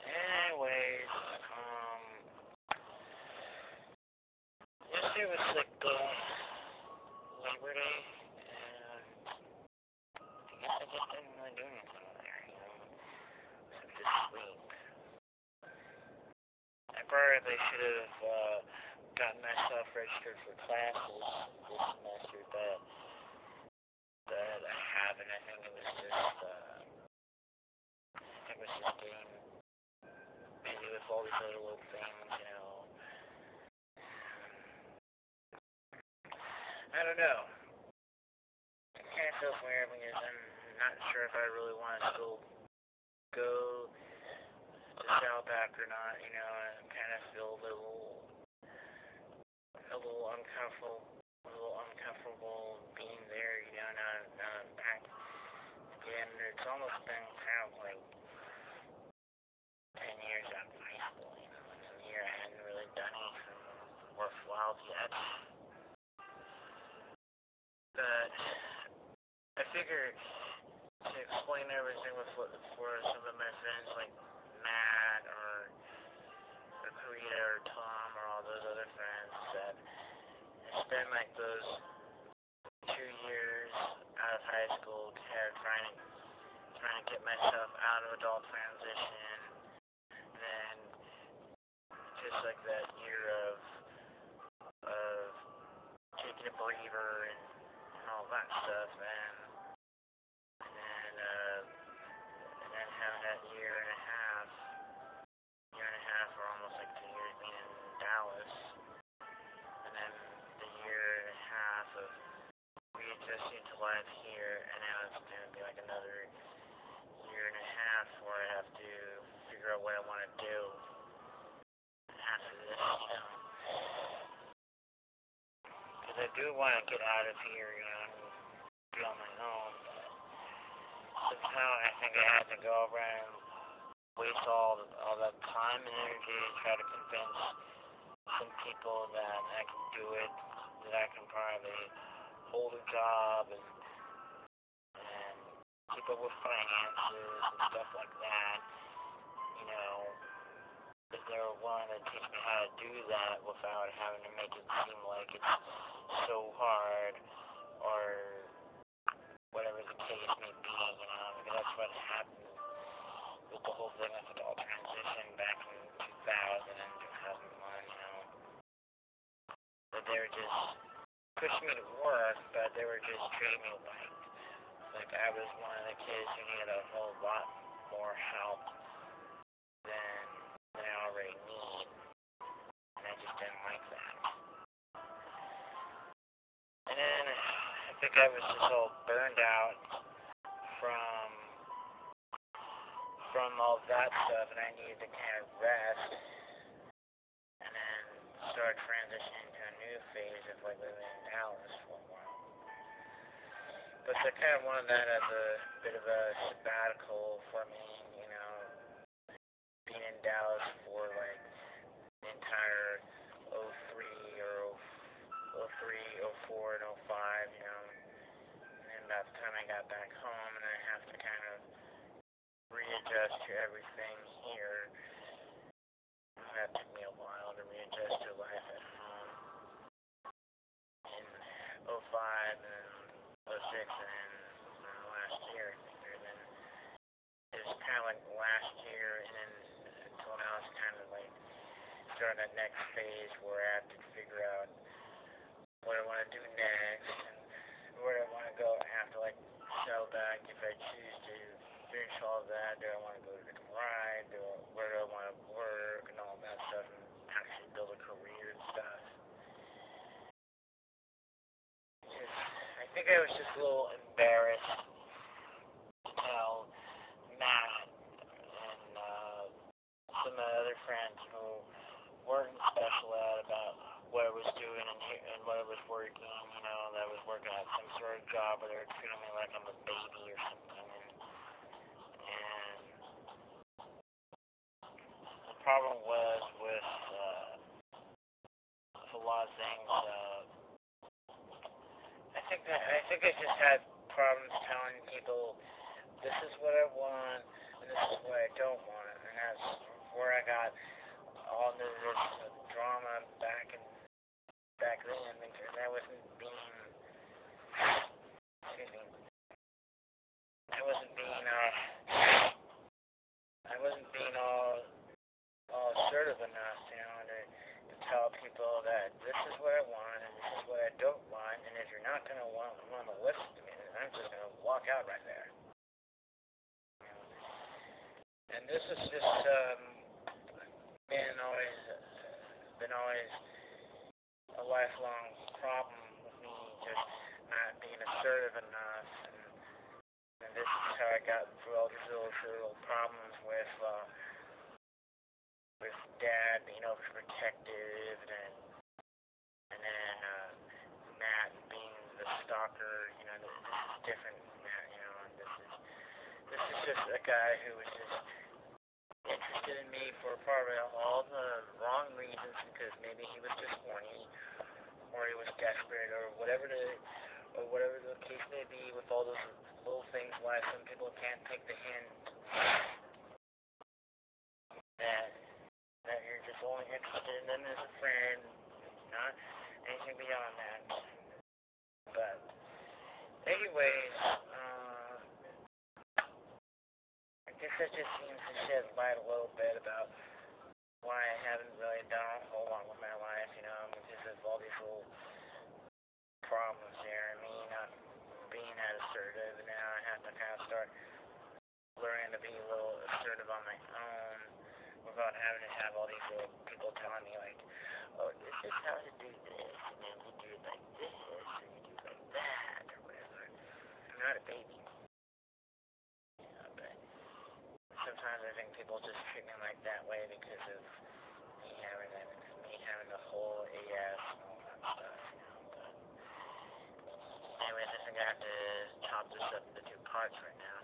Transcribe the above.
anyways, yesterday was like the Labor Day, and I guess I just didn't really do anything there, except just sleep. I probably should have gotten myself registered for classes this semester, but I haven't. I think it was just getting busy with all these other little things. I don't know. It kind of feels weird because I'm not sure if I really want to still go to Southpack or not. I kind of feel a little uncomfortable being there. Not back again. It's almost been kind of like 10 years out of high school. It's a year I hadn't really done anything worthwhile yet. But I figured to explain everything for some of my friends like Matt or Karita or Tom or all those other friends that I spent like those 2 years out of high school trying to get myself out of adult transition, then just like that year of taking a breather and all that stuff, and then having that year and a half, or almost like 2 years being in Dallas, and then the year and a half of readjusting to life here, and now it's going to be like another year and a half where I have to figure out what I want to do after this, because I do want to get out of here, and be on my own, but somehow I think I had to go over and waste all that time and energy to try to convince some people that I can do it, that I can probably hold a job and keep up with finances and stuff like that, if they're willing to teach me how to do that without having to make it seem like it's so hard or whatever the case may be, because that's what happened with the whole thing with adult transition back in 2000 and 2001, but they were just pushing me to work, but they were just treating me like I was one of the kids who needed a whole lot more help than I already need, and I just didn't like that. And then I think I was just all burned out from all that stuff, and I needed to kind of rest, and then start transitioning to a new phase of like living in Dallas for a while. But I kind of wanted that as a bit of a sabbatical for me, being in Dallas for like the entire 03 or 04 and 05, and then by the time I got back home and I have to kind of readjust to everything here. That took me a while to readjust to life at home in 05 and 06 and then last year. And then it was kind of like last year and then until now it's kind of like starting that next phase where I have to figure out what I want to do next and where I want to go after like Shellback if I choose to finish all of that. Do I want to go to the ride? Where do I want to work and all that stuff and actually build a career and stuff? I think I was just a little embarrassed to tell Matt and some of my other friends who weren't in special ed about what I was doing and what I was working, that I was working at some sort of job where they were treating me like I'm a baby or something. And the problem was with a lot of things. I think I just had problems telling people, this is what I want, and this is what I don't want, and that's where I got all this drama back then, because I wasn't being, excuse me, I wasn't being, I wasn't being all assertive enough, to tell people that this is what I want and this is what I don't want, and if you're not gonna want to listen to me, then I'm just gonna walk out right there. And this is just been always a lifelong problem with me, just not being assertive enough, and this is how I got through all these little problems with Dad being overprotective, and then Matt being the stalker. This is different than Matt. And this is just a guy who was just interested in me for probably all the wrong reasons, because maybe he was just horny, or he was desperate, or whatever the case may be, with all those little things why some people can't take the hint that you're just only interested in them as a friend, not anything beyond that. But anyways, I guess that just seems to shed light a little bit about why I haven't really done a whole lot with my life, because of all these little problems there, me not being that assertive, and now I have to kind of start learning to be a little assertive on my own without having to have all these little people telling me, like, oh, this is how to do this, and then you do it like this, and you do it like that, or whatever. I'm not a baby. But sometimes I think people just treat me like that way because of me having the whole AS and all that stuff, But anyways, I think I have to chop this up into two parts right now.